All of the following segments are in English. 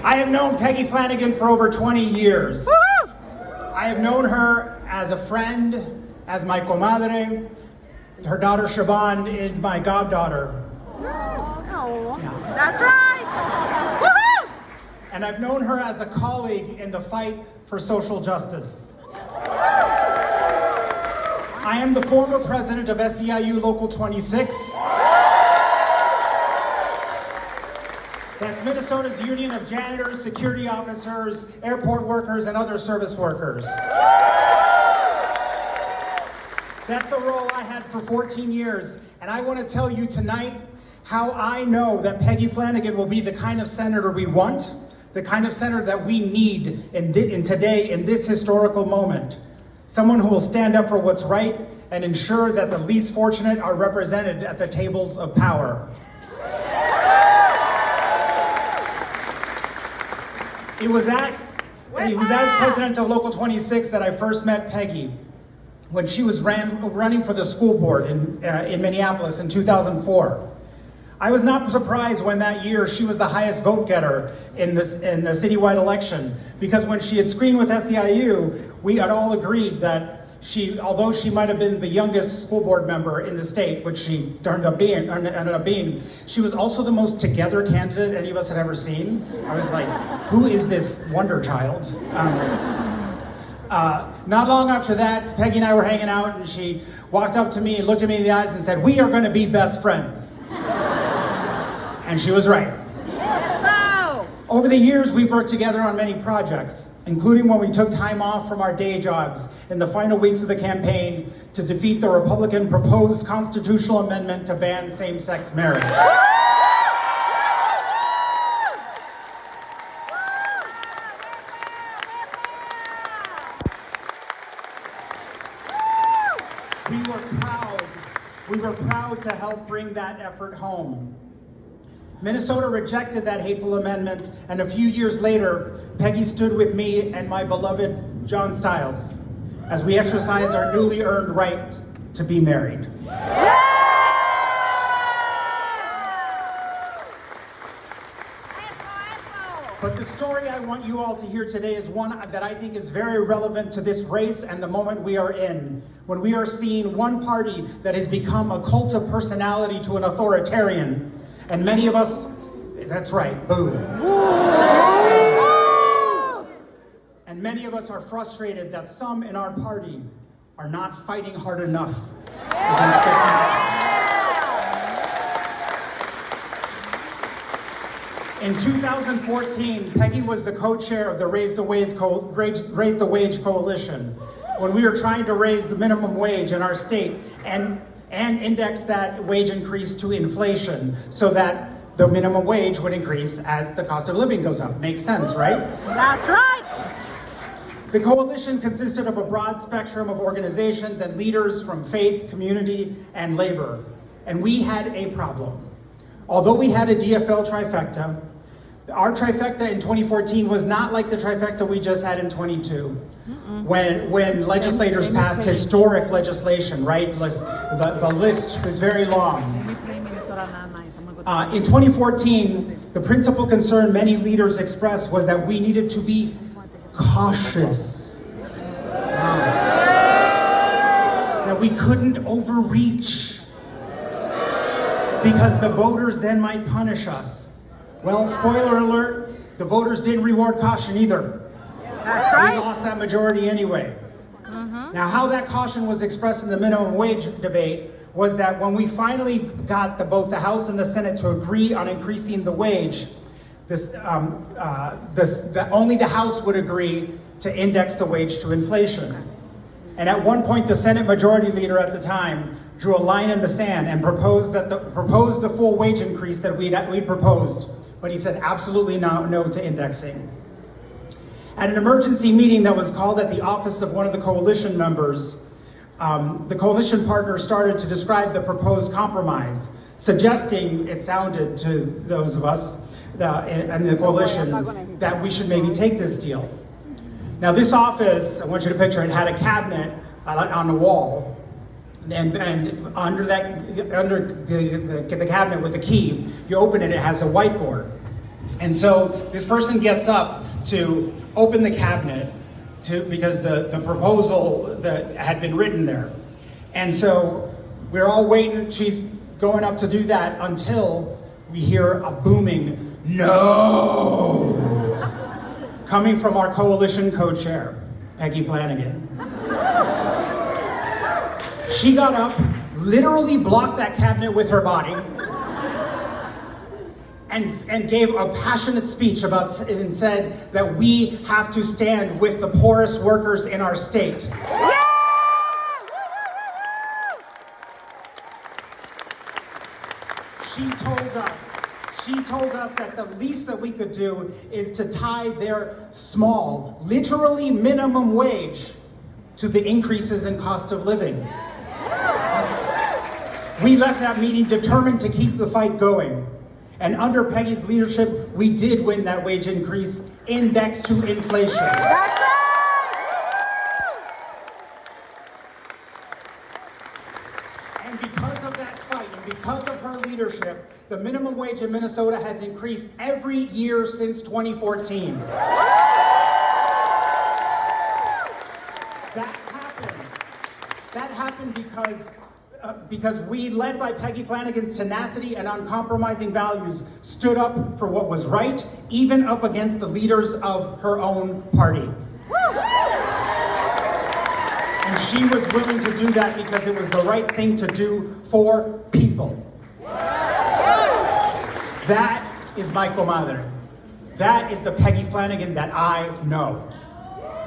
I have known Peggy Flanagan for over 20 years. Woo-hoo! I have known her as a friend, as my comadre. Her daughter Shaban is my goddaughter. Oh, Yeah. that's right. Woo-hoo! And I've known her as a colleague in the fight for social justice. I am the former president of SEIU Local 26. That's Minnesota's Union of Janitors, Security Officers, Airport Workers, and Other Service Workers. That's a role I had for 14 years. And I want to tell you tonight how I know that Peggy Flanagan will be the kind of senator we want, the kind of senator that we need in today, in this historical moment. Someone who will stand up for what's right and ensure that the least fortunate are represented at the tables of power. It was as president of Local 26 that I first met Peggy when she was running for the school board in Minneapolis in 2004. I was not surprised when that year she was the highest vote getter in the citywide election, because when she had screened with SEIU, we had all agreed that although she might have been the youngest school board member in the state, which she ended up being, she was also the most together candidate any of us had ever seen. I was like, who is this wonder child? Not long after that, Peggy and I were hanging out, and she walked up to me and looked at me in the eyes and said, "We are going to be best friends." And she was right. Yes, Over the years, we've worked together on many projects, including when we took time off from our day jobs in the final weeks of the campaign to defeat the Republican proposed constitutional amendment to ban same-sex marriage. We were proud to help bring that effort home. Minnesota rejected that hateful amendment, and a few years later, Peggy stood with me and my beloved John Stiles as we exercised our newly earned right to be married. But the story I want you all to hear today is one that I think is very relevant to this race and the moment we are in, when we are seeing one party that has become a cult of personality to an authoritarian. And many of us, that's right, boo. And many of us are frustrated that some in our party are not fighting hard enough against this nonsense. In 2014, Peggy was the co-chair of the Raise the Wage Coalition, when we were trying to raise the minimum wage in our state and index that wage increase to inflation so that the minimum wage would increase as the cost of living goes up. Makes sense, right? That's right. The coalition consisted of a broad spectrum of organizations and leaders from faith, community, and labor. And we had a problem. Although we had a DFL trifecta, our trifecta in 2014 was not like the trifecta we just had in 22. When legislators passed historic legislation, right? The list is very long. In 2014, the principal concern many leaders expressed was that we needed to be cautious. That we couldn't overreach, because the voters then might punish us. Well, spoiler alert, the voters didn't reward caution either. That's right. We lost that majority anyway. Now, how that caution was expressed in the minimum wage debate was that when we finally got both the House and the Senate to agree on increasing the wage, only the House would agree to index the wage to inflation. And at one point, the Senate Majority Leader at the time drew a line in the sand and proposed the full wage increase that we'd proposed, but he said absolutely no to indexing. At an emergency meeting that was called at the office of one of the coalition members, the coalition partner started to describe the proposed compromise, suggesting, it sounded to those of us in the coalition, that we should maybe take this deal. Now, this office, I want you to picture it, had a cabinet on the wall, and under the cabinet with the key, you open it, it has a whiteboard. And so this person gets up to open the cabinet because the proposal that had been written there. And so we're all waiting. She's going up to do that until we hear a booming "No!" coming from our coalition co-chair, Peggy Flanagan. She got up, literally blocked that cabinet with her body, and gave a passionate speech and said that we have to stand with the poorest workers in our state. Yeah! She told us that the least that we could do is to tie their small, literally minimum wage to the increases in cost of living. We left that meeting determined to keep the fight going. And under Peggy's leadership, we did win that wage increase indexed to inflation. That's right! And because of that fight, and because of her leadership, the minimum wage in Minnesota has increased every year since 2014. That happened because we, led by Peggy Flanagan's tenacity and uncompromising values, stood up for what was right, even up against the leaders of her own party. And she was willing to do that because it was the right thing to do for people. That is my comadre. That is the Peggy Flanagan that I know.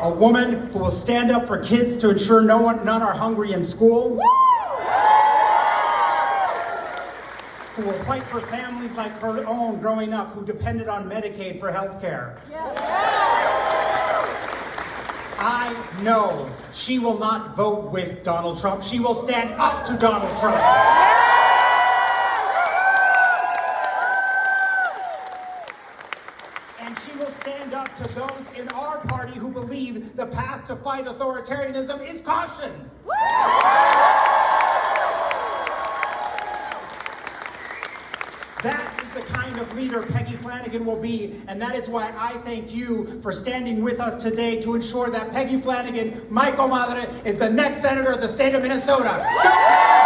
A woman who will stand up for kids to ensure none are hungry in school. Who will fight for families like her own growing up who depended on Medicaid for health care. I know she will not vote with Donald Trump. She will stand up to Donald Trump. And she will stand up to those in our party who believe the path to fight authoritarianism is caution. That is the kind of leader Peggy Flanagan will be, and that is why I thank you for standing with us today to ensure that Peggy Flanagan, my comadre, is the next senator of the state of Minnesota. Go!